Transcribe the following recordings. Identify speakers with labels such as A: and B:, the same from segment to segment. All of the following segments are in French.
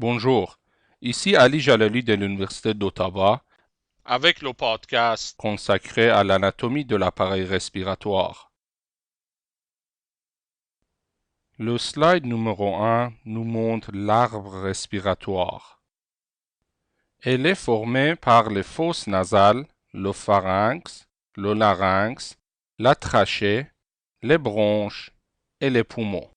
A: Bonjour, ici Ali Jalali de l'Université d'Ottawa avec le podcast consacré à l'anatomie de l'appareil respiratoire. Le slide numéro 1 nous montre l'arbre respiratoire. Elle est formée par les fosses nasales, le pharynx, le larynx, la trachée, les bronches et les poumons.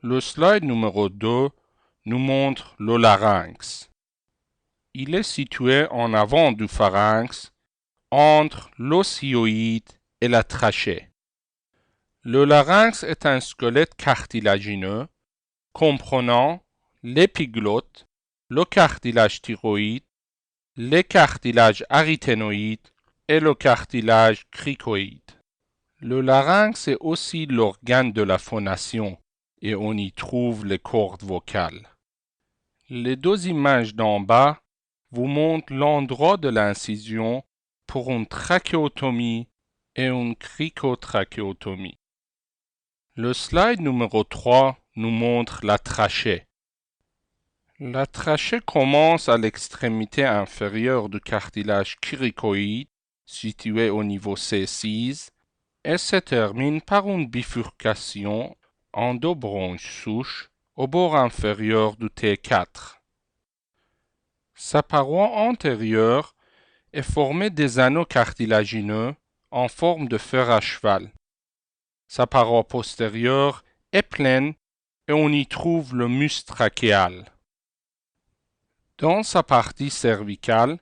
A: Le slide numéro 2 nous montre le larynx. Il est situé en avant du pharynx, entre l'osioïde et la trachée. Le larynx est un squelette cartilagineux comprenant l'épiglotte, le cartilage thyroïde, les cartilages aryténoïdes et le cartilage cricoïde. Le larynx est aussi l'organe de la phonation et on y trouve les cordes vocales. Les deux images d'en bas vous montrent l'endroit de l'incision pour une trachéotomie et une cricotrachéotomie. Le slide numéro 3 nous montre la trachée. La trachée commence à l'extrémité inférieure du cartilage cricoïde, situé au niveau C6, et se termine par une bifurcation en deux bronches souches au bord inférieur du T4. Sa paroi antérieure est formée des anneaux cartilagineux en forme de fer à cheval. Sa paroi postérieure est pleine et on y trouve le muscle trachéal. Dans sa partie cervicale,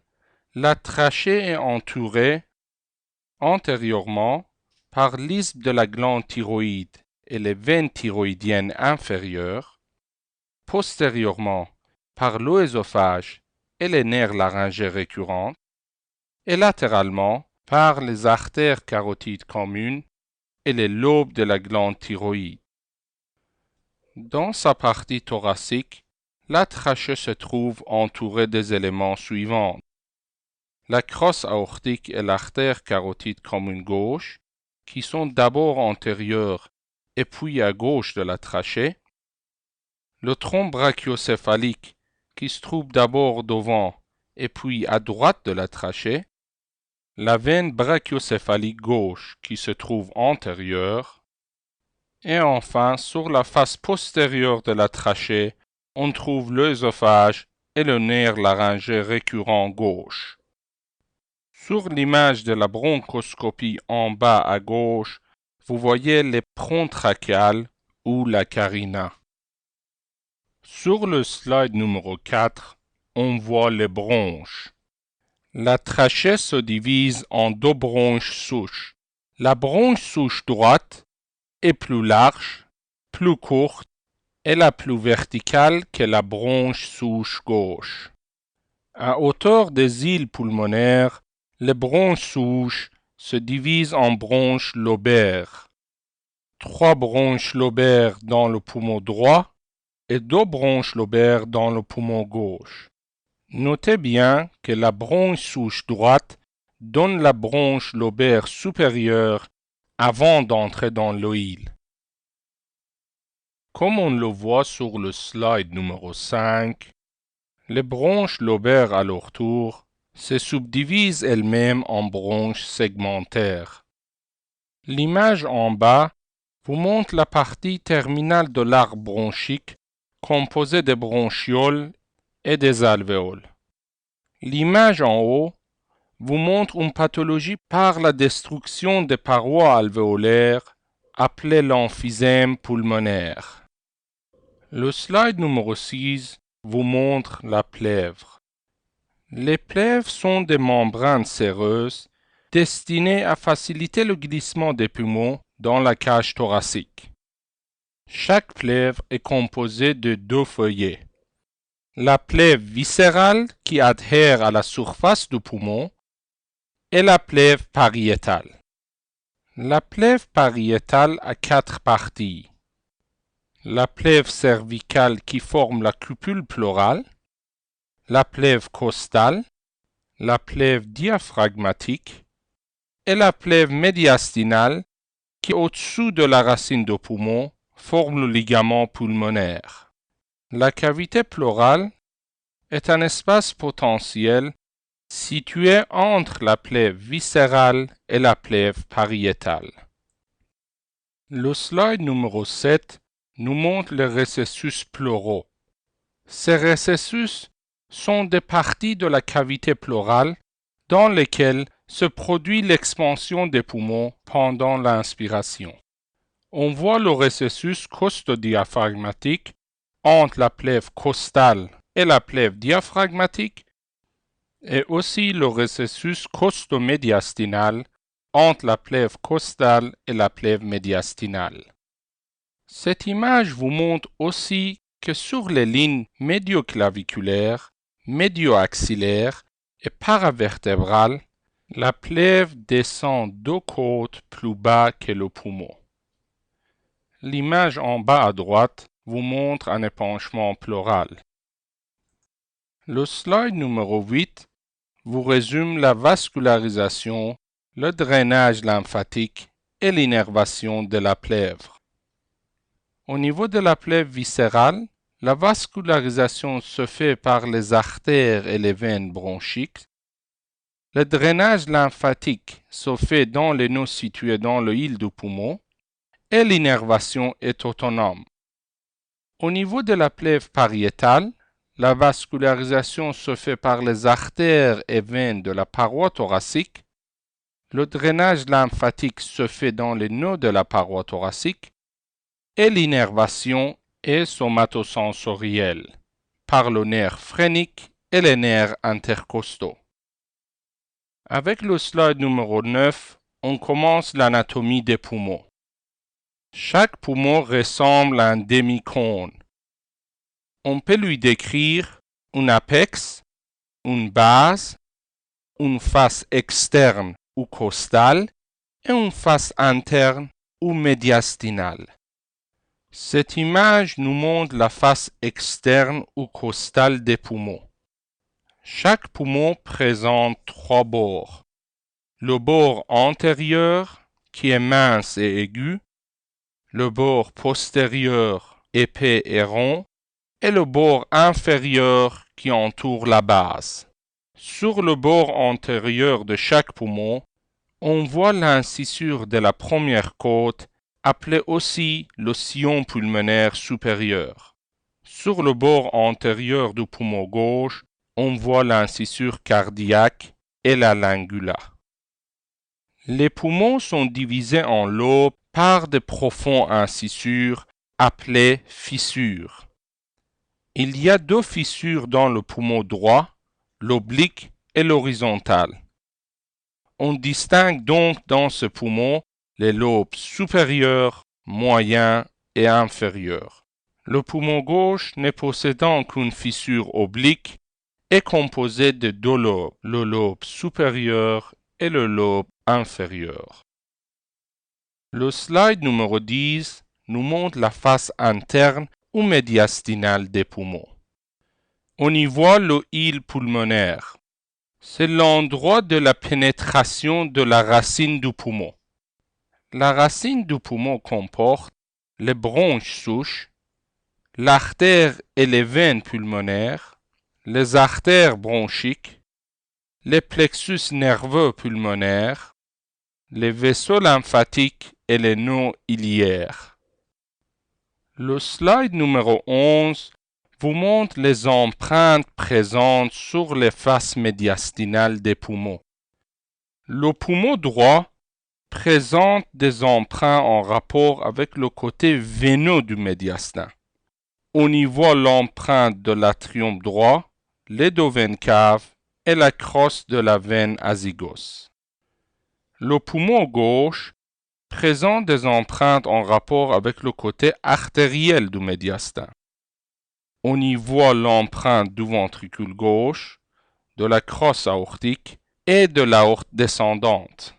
A: la trachée est entourée antérieurement par l'isthme de la glande thyroïde et les veines thyroïdiennes inférieures, postérieurement par l'œsophage et les nerfs laryngés récurrents, et latéralement par les artères carotides communes et les lobes de la glande thyroïde. Dans sa partie thoracique, la trachée se trouve entourée des éléments suivants. La crosse aortique et l'artère carotide commune gauche, qui sont d'abord antérieures et puis à gauche de la trachée, le tronc brachiocéphalique, qui se trouve d'abord devant et puis à droite de la trachée, la veine brachiocéphalique gauche qui se trouve antérieure, et enfin sur la face postérieure de la trachée, on trouve l'œsophage et le nerf laryngé récurrent gauche. Sur l'image de la bronchoscopie en bas à gauche, vous voyez les l'éperon trachéal ou la carina. Sur le slide numéro 4, on voit les bronches. La trachée se divise en deux bronches souches. La bronche souche droite est plus large, plus courte et la plus verticale que la bronche souche gauche. À hauteur des îles pulmonaires, les bronches souches se divisent en bronches lobaires. 3 bronches lobaires dans le poumon droit et 2 bronches lobaires dans le poumon gauche. Notez bien que la bronche souche droite donne la bronche lobaire supérieure avant d'entrer dans l'œil. Comme on le voit sur le slide numéro 5, les bronches lobaires à leur tour se subdivisent elles-mêmes en bronches segmentaires. L'image en bas vous montre la partie terminale de l'arc bronchique composée des bronchioles et des alvéoles. L'image en haut vous montre une pathologie par la destruction des parois alvéolaires appelée l'emphysème pulmonaire. Le slide numéro 6 vous montre la plèvre. Les plèvres sont des membranes séreuses destinées à faciliter le glissement des poumons dans la cage thoracique. Chaque plèvre est composée de 2 feuillets. La plèvre viscérale qui adhère à la surface du poumon et la plèvre pariétale. La plèvre pariétale a 4 parties. La plèvre cervicale qui forme la cupule pleurale, la plèvre costale, la plèvre diaphragmatique et la plèvre médiastinale qui, au-dessous de la racine du poumon, forme le ligament pulmonaire. La cavité pleurale est un espace potentiel situé entre la plèvre viscérale et la plèvre pariétale. Le slide numéro 7 nous montre les récessus pleuraux. Ces récessus sont des parties de la cavité pleurale dans lesquelles se produit l'expansion des poumons pendant l'inspiration. On voit le récessus costodiaphragmatique entre la plèvre costale et la plèvre diaphragmatique et aussi le récessus costomédiastinal entre la plèvre costale et la plèvre médiastinale. Cette image vous montre aussi que sur les lignes médioclaviculaires, médioaxillaires et paravertébrales, la plèvre descend 2 côtes plus bas que le poumon. L'image en bas à droite vous montre un épanchement pleural. Le slide numéro 8 vous résume la vascularisation, le drainage lymphatique et l'innervation de la plèvre. Au niveau de la plèvre viscérale, la vascularisation se fait par les artères et les veines bronchiques. Le drainage lymphatique se fait dans les nœuds situés dans le hile du poumon et l'innervation est autonome. Au niveau de la plèvre pariétale, la vascularisation se fait par les artères et veines de la paroi thoracique. Le drainage lymphatique se fait dans les nœuds de la paroi thoracique et l'innervation est somatosensorielle par le nerf phrénique et les nerfs intercostaux. Avec le slide numéro 9, on commence l'anatomie des poumons. Chaque poumon ressemble à un demi-cône. On peut lui décrire un apex, une base, une face externe ou costale et une face interne ou médiastinale. Cette image nous montre la face externe ou costale des poumons. Chaque poumon présente 3 bords. Le bord antérieur, qui est mince et aigu, le bord postérieur, épais et rond, et le bord inférieur qui entoure la base. Sur le bord antérieur de chaque poumon, on voit l'incisure de la première côte, appelée aussi le sillon pulmonaire supérieur. Sur le bord antérieur du poumon gauche, on voit l'incisure cardiaque et la lingula. Les poumons sont divisés en lobes par de profondes incisures appelées fissures. Il y a 2 fissures dans le poumon droit, l'oblique et l'horizontale. On distingue donc dans ce poumon les lobes supérieurs, moyens et inférieurs. Le poumon gauche, ne possédant qu'une fissure oblique, est composé de 2 lobes, le lobe supérieur et le lobe inférieur. Le slide numéro 10 nous montre la face interne ou médiastinale des poumons. On y voit le hile pulmonaire. C'est l'endroit de la pénétration de la racine du poumon. La racine du poumon comporte les bronches souches, l'artère et les veines pulmonaires, les artères bronchiques, les plexus nerveux pulmonaires, les vaisseaux lymphatiques et les nœuds iliaires. Le slide numéro 11 vous montre les empreintes présentes sur les faces médiastinales des poumons. Le poumon droit présente des empreintes en rapport avec le côté veineux du médiastin. On y voit l'empreinte de l'atrium droit, les 2 veines caves et la crosse de la veine azygos. Le poumon gauche présente des empreintes en rapport avec le côté artériel du médiastin. On y voit l'empreinte du ventricule gauche, de la crosse aortique et de l'aorte descendante.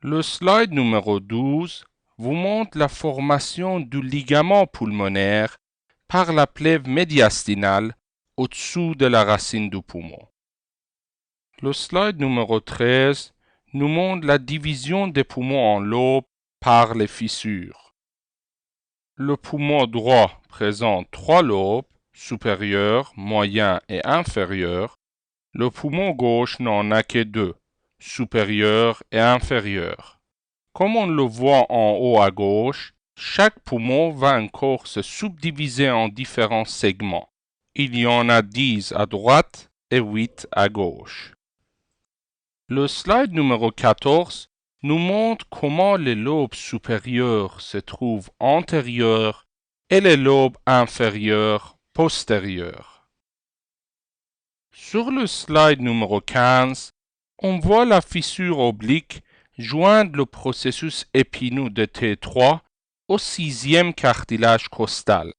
A: Le slide numéro 12 vous montre la formation du ligament pulmonaire par la plèvre médiastinale au-dessous de la racine du poumon. Le slide numéro 13 nous montre la division des poumons en lobes par les fissures. Le poumon droit présente 3 lobes, supérieur, moyen et inférieur. Le poumon gauche n'en a que 2, supérieur et inférieur. Comme on le voit en haut à gauche, chaque poumon va encore se subdiviser en différents segments. Il y en a 10 à droite et 8 à gauche. Le slide numéro 14 nous montre comment les lobes supérieurs se trouvent antérieurs et les lobes inférieurs postérieurs. Sur le slide numéro 15, on voit la fissure oblique joindre le processus épineux de T3 au 6e cartilage costal.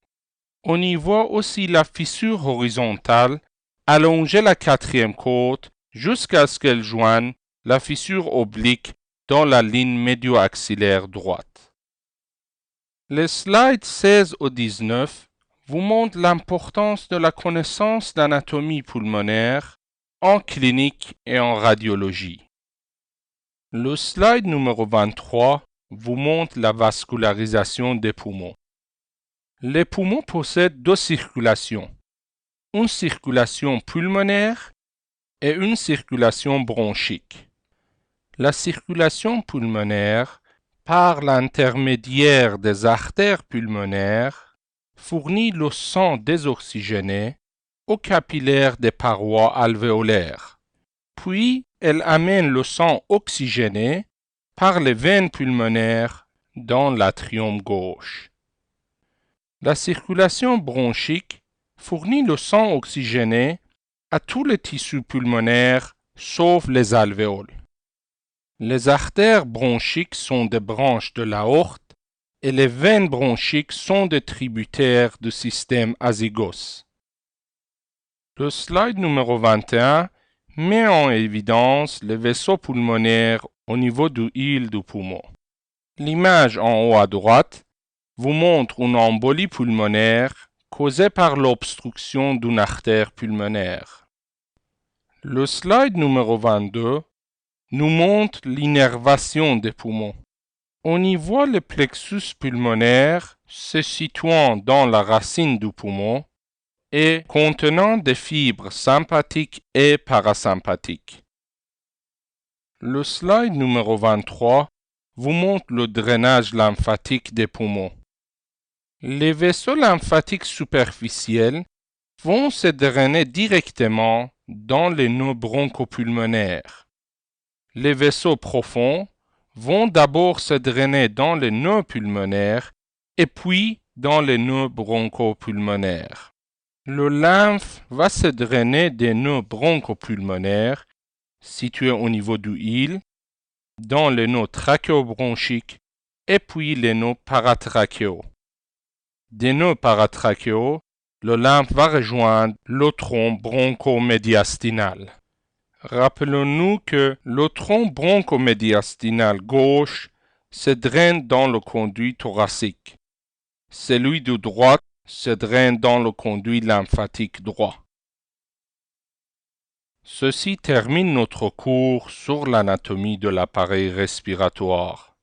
A: On y voit aussi la fissure horizontale allonger la 4e côte jusqu'à ce qu'elle joigne la fissure oblique dans la ligne médio-axillaire droite. Les slides 16 au 19 vous montrent l'importance de la connaissance d'anatomie pulmonaire en clinique et en radiologie. Le slide numéro 23 vous montre la vascularisation des poumons. Les poumons possèdent 2 circulations, une circulation pulmonaire et une circulation bronchique. La circulation pulmonaire, par l'intermédiaire des artères pulmonaires, fournit le sang désoxygéné aux capillaires des parois alvéolaires. Puis, elle amène le sang oxygéné par les veines pulmonaires dans l'atrium gauche. La circulation bronchique fournit le sang oxygéné à tous les tissus pulmonaires sauf les alvéoles. Les artères bronchiques sont des branches de l'aorte et les veines bronchiques sont des tributaires du système azygos. Le slide numéro 21 met en évidence les vaisseaux pulmonaires au niveau du hile du poumon. L'image en haut à droite vous montre une embolie pulmonaire causée par l'obstruction d'une artère pulmonaire. Le slide numéro 22 nous montre l'innervation des poumons. On y voit le plexus pulmonaire se situant dans la racine du poumon et contenant des fibres sympathiques et parasympathiques. Le slide numéro 23 vous montre le drainage lymphatique des poumons. Les vaisseaux lymphatiques superficiels vont se drainer directement dans les nœuds bronchopulmonaires. Les vaisseaux profonds vont d'abord se drainer dans les nœuds pulmonaires et puis dans les nœuds bronchopulmonaires. Le lymphe va se drainer des nœuds bronchopulmonaires situés au niveau du hile, dans les nœuds trachéobronchiques et puis les nœuds paratrachéaux. Des nœuds paratrachéaux, le lymphe va rejoindre le tronc bronchomédiastinal. Rappelons-nous que le tronc bronchomédiastinal gauche se draine dans le conduit thoracique. Celui de droite se draine dans le conduit lymphatique droit. Ceci termine notre cours sur l'anatomie de l'appareil respiratoire.